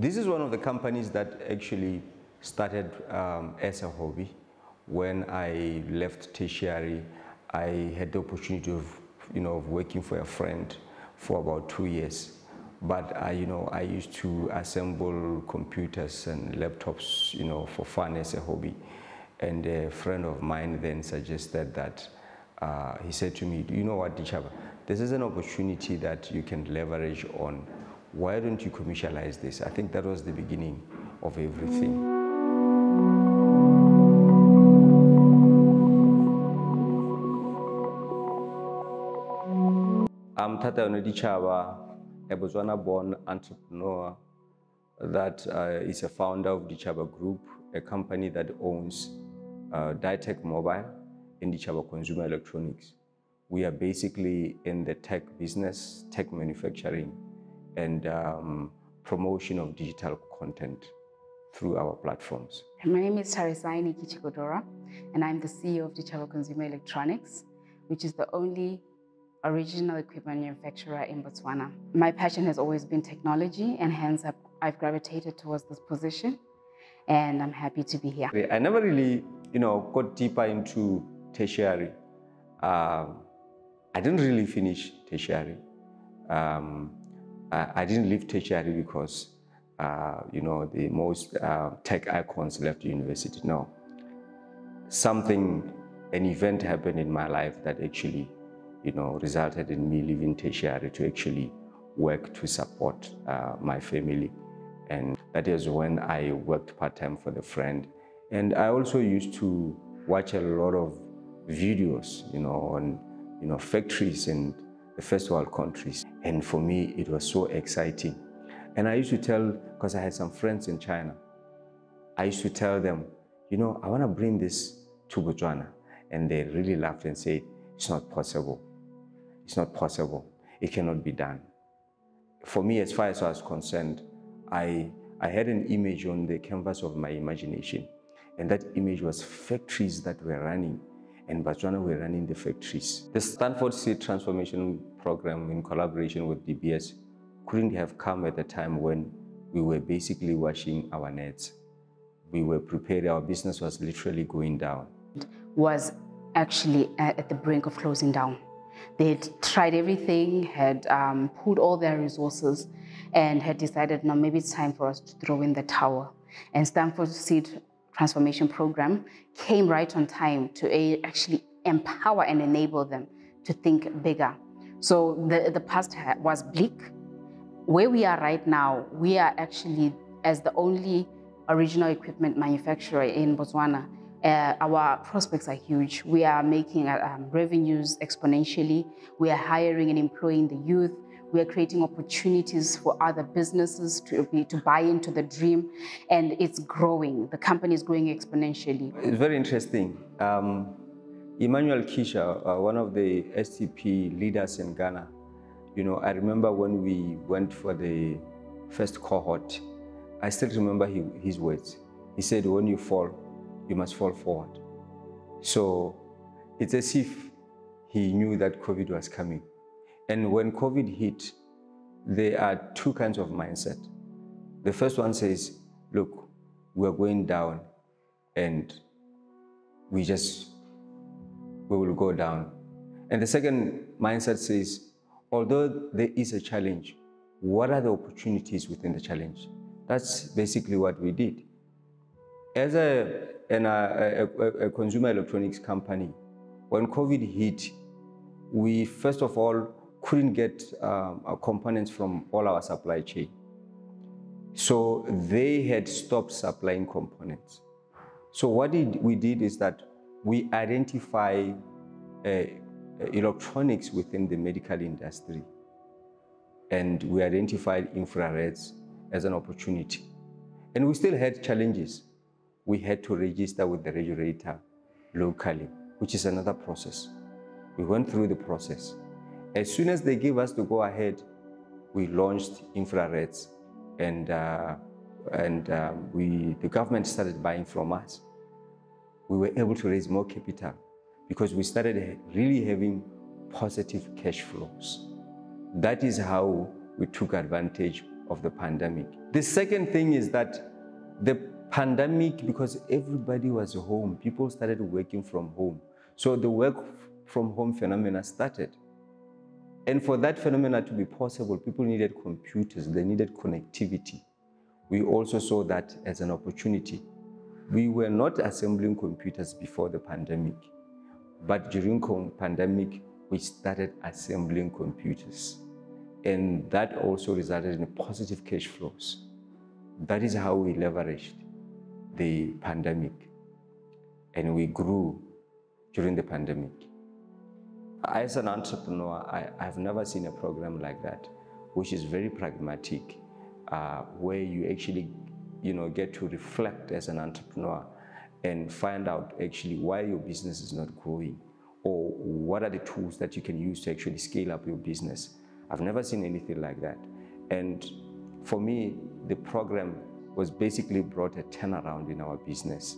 This is one of the companies that actually started as a hobby. When I left tertiary, I had the opportunity of working for a friend for about 2 years. But I used to assemble computers and laptops, for fun as a hobby. And a friend of mine then suggested that, he said to me, you know what, Dichaba, this is an opportunity that you can leverage on. Why don't you commercialize this? I think that was the beginning of everything. I'm Thatayaone Dichaba, a Botswana-born entrepreneur that is a founder of Dichaba Group, a company that owns Ditec Mobile and Dichaba Consumer Electronics. We are basically in the tech business, tech manufacturing, and promotion of digital content through our platforms. My name is Thatayaone Dichaba, and I'm the CEO of Dichaba Consumer Electronics, which is the only original equipment manufacturer in Botswana. My passion has always been technology, and hence I've gravitated towards this position, and I'm happy to be here. I never really, got deeper into tertiary. I didn't really finish tertiary. I didn't leave tertiary because, the most tech icons left university. No. An event happened in my life that actually, resulted in me leaving tertiary to actually work to support my family. And that is when I worked part-time for the friend. And I also used to watch a lot of videos, on, factories in the first world countries. And for me, it was so exciting. And I used to tell, because I had some friends in China, I used to tell them, I want to bring this to Botswana. And they really laughed and said, it's not possible. It's not possible. It cannot be done. For me, as far as I was concerned, I had an image on the canvas of my imagination. And that image was factories that were running, and Botswana were running the factories. The Stanford Seed Transformation Program, in collaboration with DBS, couldn't have come at a time when we were basically washing our nets. We were prepared, our business was literally going down. Was actually at the brink of closing down. They had tried everything, had pulled all their resources, and had decided, no, maybe it's time for us to throw in the towel. And Stanford Seed Transformation Program came right on time to actually empower and enable them to think bigger. So the past was bleak. Where we are right now, we are actually, as the only original equipment manufacturer in Botswana, our prospects are huge. We are making revenues exponentially. We are hiring and employing the youth. We are creating opportunities for other businesses to buy into the dream, and it's growing. The company is growing exponentially. It's very interesting. Emmanuel Kisha, one of the STP leaders in Ghana, I remember when we went for the first cohort, I still remember his words. He said, when you fall, you must fall forward. So it's as if he knew that COVID was coming. And when COVID hit, there are two kinds of mindset. The first one says, look, we're going down and we will go down. And the second mindset says, although there is a challenge, what are the opportunities within the challenge? That's basically what we did. As a consumer electronics company, when COVID hit, we first of all couldn't get components from all our supply chain. So they had stopped supplying components. So what we did is that we identify electronics within the medical industry, and we identified infrareds as an opportunity. And we still had challenges. We had to register with the regulator locally, which is another process. We went through the process. As soon as they gave us the go-ahead, we launched infrareds, and the government started buying from us. We were able to raise more capital because we started really having positive cash flows. That is how we took advantage of the pandemic. The second thing is that the pandemic, because everybody was home, people started working from home. So the work from home phenomena started. And for that phenomena to be possible, people needed computers, they needed connectivity. We also saw that as an opportunity. We were not assembling computers before the pandemic, but during the pandemic, we started assembling computers. And that also resulted in positive cash flows. That is how we leveraged the pandemic, and we grew during the pandemic. As an entrepreneur, I have never seen a program like that, which is very pragmatic, where you actually get to reflect as an entrepreneur and find out actually why your business is not growing, or what are the tools that you can use to actually scale up your business. I've never seen anything like that. And for me, the program was basically brought a turnaround in our business.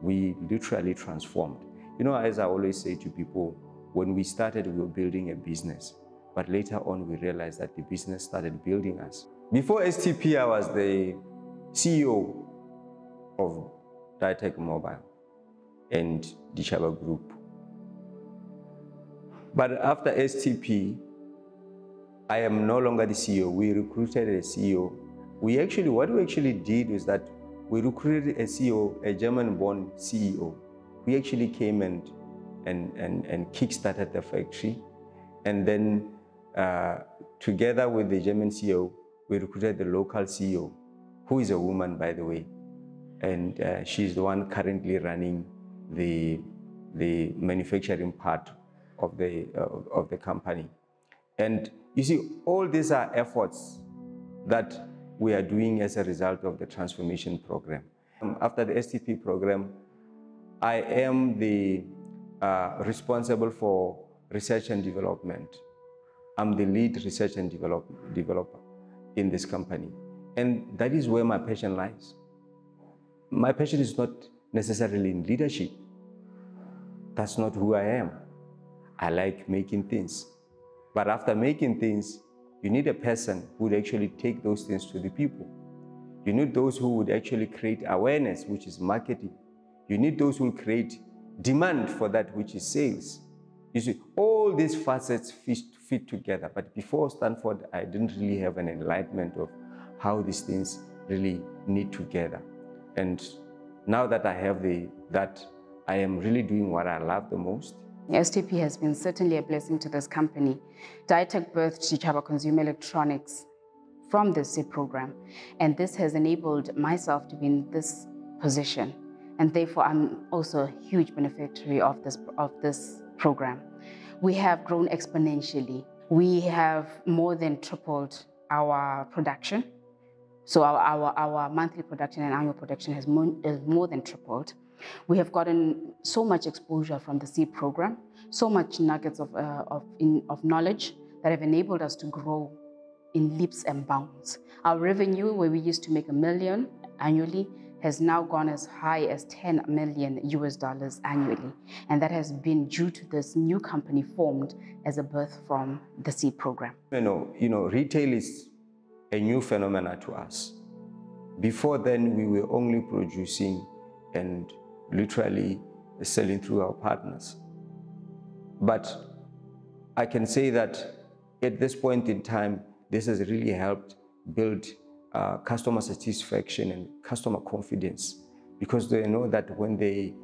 We literally transformed. As I always say to people, when we started, we were building a business, but later on we realized that the business started building us. Before STP, I was the CEO of Ditec Mobile and Dichaba Group. But after STP, I am no longer the CEO. We recruited a CEO. What we actually did was that we recruited a CEO, a German-born CEO. We actually came and kickstarted the factory. And then together with the German CEO, we recruited the local CEO, who is a woman, by the way. And she's the one currently running the manufacturing part of the company. And you see, all these are efforts that we are doing as a result of the transformation program. After the STP program, I am the responsible for research and development. I'm the lead research and developer in this company. And that is where my passion lies. My passion is not necessarily in leadership. That's not who I am. I like making things. But after making things, you need a person who would actually take those things to the people. You need those who would actually create awareness, which is marketing. You need those who will create demand for that, which is sales. You see, all these facets fit together. But before Stanford, I didn't really have an enlightenment of how these things really knit together. And now that I have that, I am really doing what I love the most. STP has been certainly a blessing to this company. Ditec birthed Dichaba Consumer Electronics from the seed program, and this has enabled myself to be in this position. And therefore, I'm also a huge beneficiary of this program. We have grown exponentially. We have more than tripled our production. So our monthly production and annual production has more than tripled. We have gotten so much exposure from the seed program, so much nuggets of knowledge that have enabled us to grow in leaps and bounds. Our revenue, where we used to make $1 million annually, has now gone as high as $10 million annually. And that has been due to this new company formed as a birth from the seed program. Retail is a new phenomenon to us. Before then, we were only producing and literally selling through our partners. But I can say that at this point in time, this has really helped build customer satisfaction and customer confidence, because they know that when they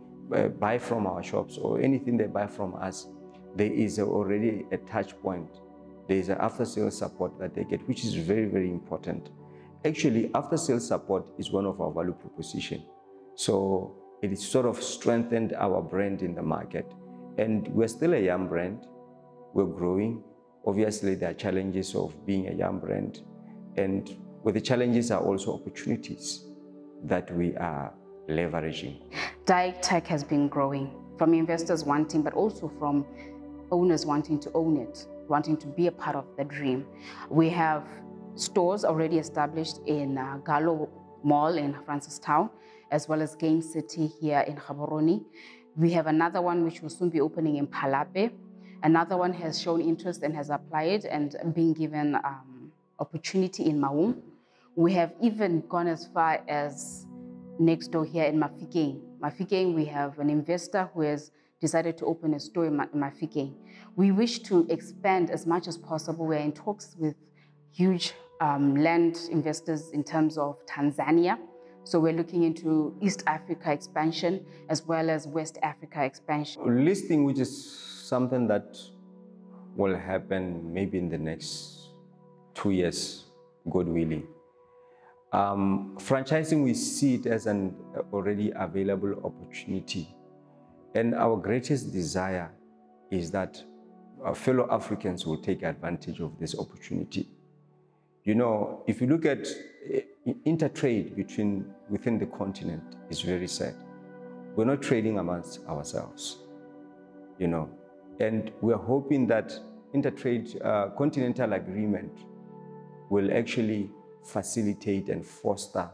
buy from our shops or anything they buy from us, there is already a touch point. There is an after-sales support that they get, which is very, very important. Actually, after-sales support is one of our value proposition. So it is sort of strengthened our brand in the market. And we're still a young brand. We're growing. Obviously, there are challenges of being a young brand. And with the challenges are also opportunities that we are leveraging. Ditec has been growing from investors wanting, but also from owners wanting to own it, wanting to be a part of the dream. We have stores already established in Galo Mall in Francistown, as well as Game City here in Gaborone. We have another one which will soon be opening in Palape. Another one has shown interest and has applied and been given opportunity in Maum. We have even gone as far as next door here in Mafikeng. Mafikeng, we have an investor who has decided to open a store in Mafikeng. We wish to expand as much as possible. We're in talks with huge land investors in terms of Tanzania. So we're looking into East Africa expansion as well as West Africa expansion. Listing, which is something that will happen maybe in the next 2 years, God willing. Franchising, we see it as an already available opportunity. And our greatest desire is that our fellow Africans will take advantage of this opportunity. You know, if you look at intertrade within the continent, it's very sad. We're not trading amongst ourselves, you know. And we're hoping that intertrade continental agreement will actually facilitate and foster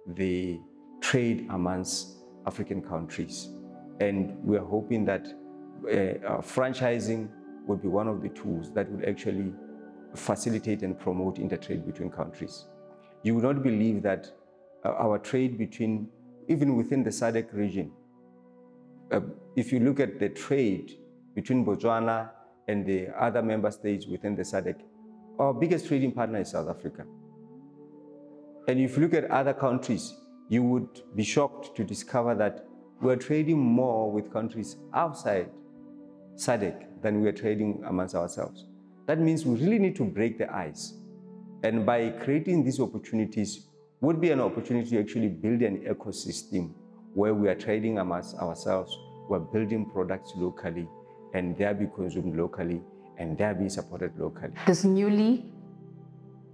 the trade amongst African countries. And we're hoping that franchising will be one of the tools that will actually facilitate and promote intertrade between countries. You would not believe that our trade even within the SADC region, if you look at the trade between Botswana and the other member states within the SADC, our biggest trading partner is South Africa. And if you look at other countries, you would be shocked to discover that we're trading more with countries outside SADC than we're trading amongst ourselves. That means we really need to break the ice. And by creating these opportunities, would be an opportunity to actually build an ecosystem where we are trading amongst ourselves, we're building products locally, and they're being consumed locally, and they're being supported locally. This newly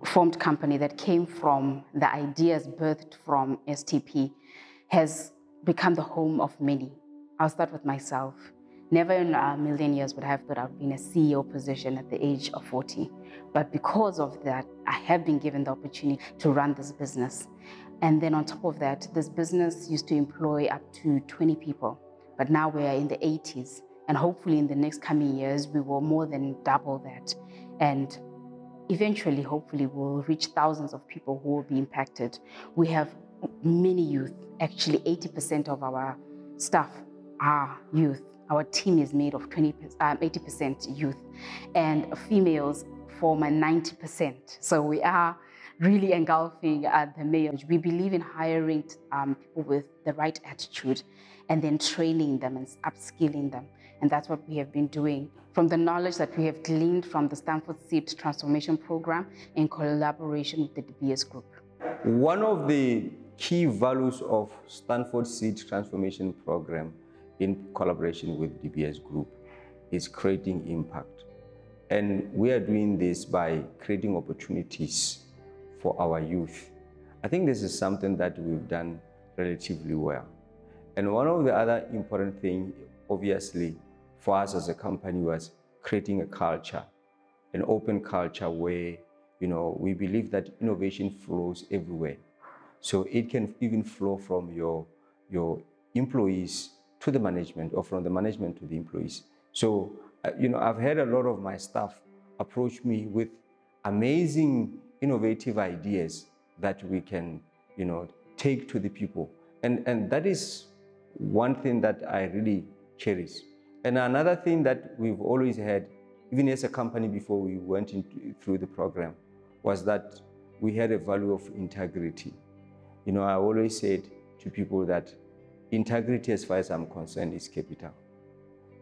formed company that came from the ideas birthed from STP has become the home of many. I'll start with myself. Never in a million years would I have thought I'd be in a CEO position at the age of 40. But because of that, I have been given the opportunity to run this business. And then on top of that, this business used to employ up to 20 people. But now we are in the 80s. And hopefully in the next coming years, we will more than double that. And eventually, hopefully, we'll reach thousands of people who will be impacted. We have many youth. Actually, 80% of our staff are youth. Our team is made of 80% youth, and females form a 90%. So we are really engulfing the males. We believe in hiring people with the right attitude and then training them and upskilling them. And that's what we have been doing from the knowledge that we have gleaned from the Stanford Seed Transformation Program in collaboration with the DBS Group. One of the key values of Stanford Seed Transformation Program in collaboration with DBS Group is creating impact. And we are doing this by creating opportunities for our youth. I think this is something that we've done relatively well. And one of the other important things, obviously, for us as a company was creating a culture, an open culture where, you know, we believe that innovation flows everywhere. So it can even flow from your employees to the management, or from the management to the employees. So, you know, I've had a lot of my staff approach me with amazing, innovative ideas that we can, you know, take to the people. And that is one thing that I really cherish. And another thing that we've always had, even as a company before we went through the program, was that we had a value of integrity. You know, I always said to people that integrity, as far as I'm concerned, is capital.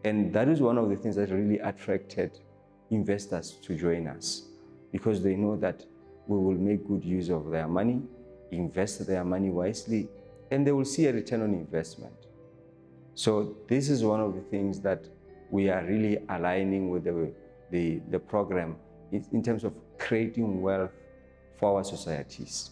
And that is one of the things that really attracted investors to join us, because they know that we will make good use of their money, invest their money wisely, and they will see a return on investment. So this is one of the things that we are really aligning with the program in terms of creating wealth for our societies.